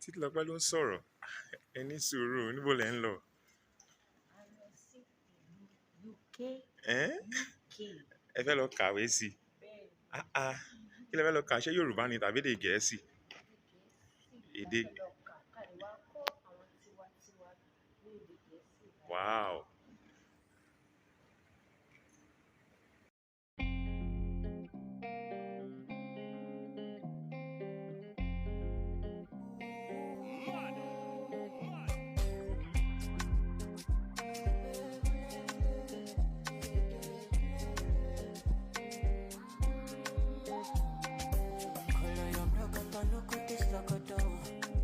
Titilope ló ń sọ̀rọ̀. Ẹ ní sùúrù, níbo lẹ̀ ń lọ? A lọ sí ìlú UK. Ẹ́n? UK. Ẹ fẹ́ lọ kàwé sí i? Bẹ́ẹ̀ Kí lẹ fẹ́ lọ kà? Ṣé Yorùbá ni tàbí èdè Gẹ̀ẹ́sì? ni Èdè. Gẹ̀ẹ́sì la fẹ́ lọ kà ká lè wá kọ́ àwọn tiwa ní èdè Gẹ̀ẹ́sì. Wow.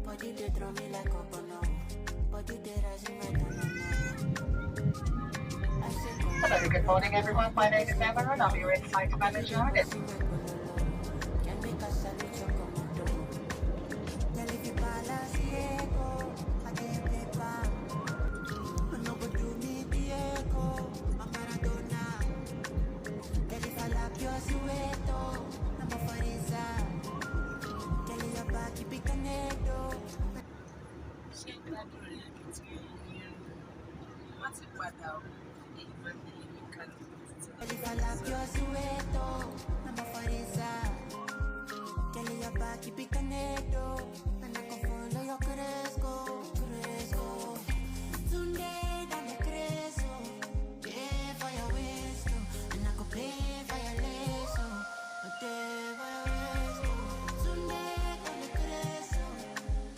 Body they draw me like a banana. Body they rise in my banana. Hello, good morning everyone. My name is Emma and I'm your Insight Manager. Can make us salute your commando. Tell if you balance Diego, I get paper. No go do me Diego, I'm Maradona. Tell if I like your sueto, I'm a Farisa. Tell your back, keep it canedo. Ṣé gbádùn rẹ̀ àti tí ó yẹ wọ́n ti padà ó èyí máa tẹ̀lé mi kálọ̀. Tell if I like your sueto, I'm a Farisa. Tell your back, keep it canedo. And I can follow your Cresco, Cresco. Sunday, down the Cresco. Pay for your waist, and I go pay for your lace, pay for your waist. Sunday, down the Cresco.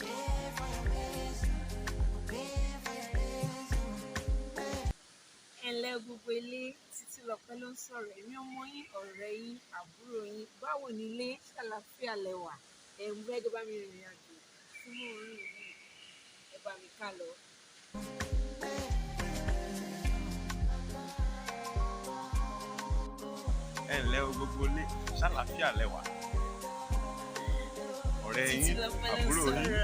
Pay for your waist, pay for your lace, Ẹ ǹlẹ́ gbogbo ilé, Titilope ló ń sọ̀rọ̀. Èmi ọmọ yín, ọ̀rẹ́ yín, àbúrò yín. Báwo ni ilé? Ṣàlàáfíà lẹ́wà. Ẹ ń gbẹ́dọ̀ bá mi rìnrìn àjò sínú orin yìí. Ẹ bá mi ká lọ. Ẹ ǹlẹ́ o gbogbo ilé, ṣàlàáfíà lẹ wà? Ọ̀rẹ́ yín, Titilope ló ń àbúrò yín. sọ̀rọ̀.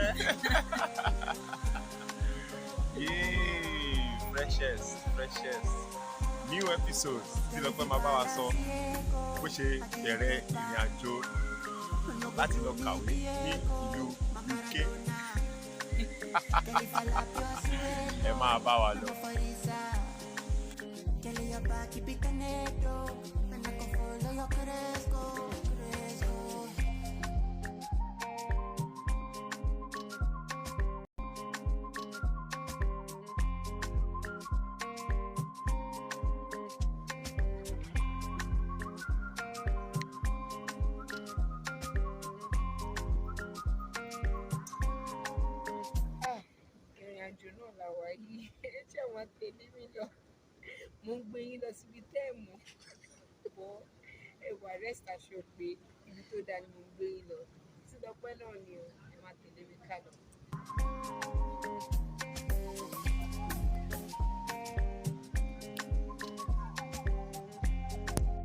Yay! Freshest. New episode Titilope máa bá wa sọ bó ṣe bẹ̀rẹ̀ ìrìn àjò láti lọ kàwé ní ìlú UK. Ẹ máa bá wa lọ. Tell your back, keep it canedo. And I can follow your Cresco, Cresco. Ìrìn àjò náà la wà yìí. Ṣé àwọn tẹ̀lé mi lọ? Mo ń gbé yín lọ síbi tẹ́ ẹ̀ mọ̀. Bọ́ ẹwà rest assured pé ibi tó dáa ni mo ń gbé yín lọ. Titilope náà ni o, ẹ máa tẹ̀lé mi ká lọ.